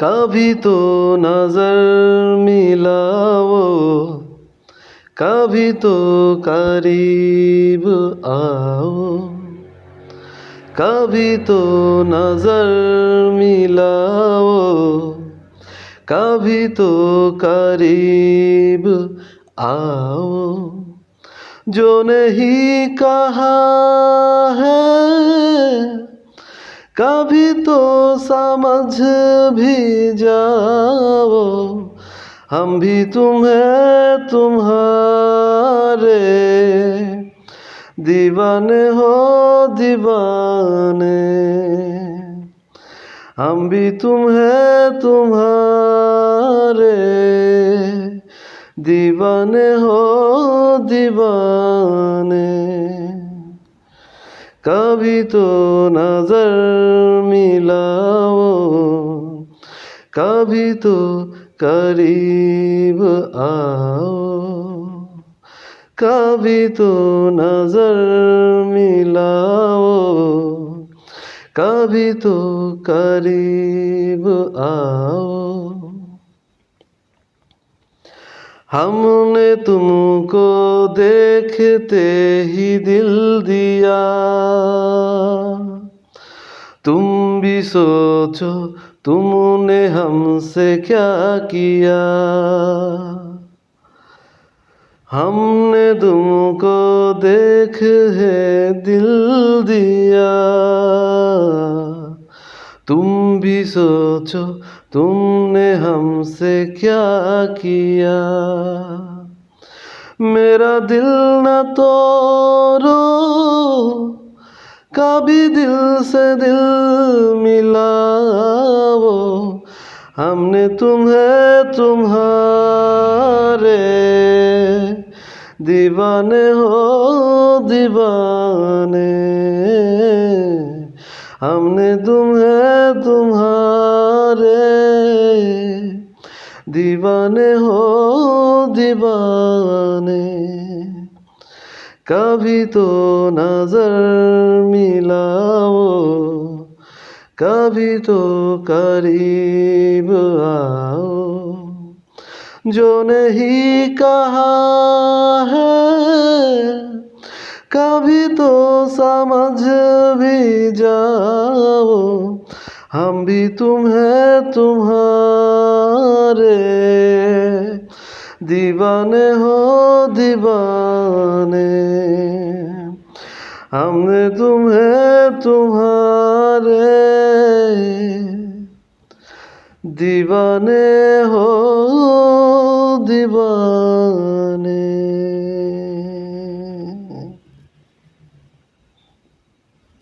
कभी तो नजर मिलाओ, कभी तो करीब आओ, कभी तो नजर मिलाओ, कभी तो करीब आओ। जो नहीं कहा है कभी तो समझ भी जाओ, हम भी तुम्हें तुम्हारे दीवाने हो दीवाने। हम भी तुम्हें तुम्हारे दीवाने हो दीवाने। कभी तो नजर मिलाओ, कभी तो करीब आओ, कभी तो नजर मिलाओ, कभी तो करीब आओ। हमने तुमको देखते ही दिल दिया, तुम भी सोचो तुमने हमसे क्या किया। हमने तुमको देख है दिल दिया, तुम भी सोचो तुमने हमसे क्या किया। मेरा दिल न तोड़ो, कभी दिल से दिल मिलाओ, हमने तुम्हें तुम्हारे दीवाने हो दीवाने। हमने तुम्हें तुम्हारे दीवाने हो दीवाने। कभी तो नजर मिलाओ, कभी तो करीब आओ। जो नहीं कहा है कभी तो समझ भी जाओ, हम भी तुम्हें तुम्हारे दीवाने हो दीवाने। हमने तुम्हें तुम्हारे दीवाने हो दीवाने।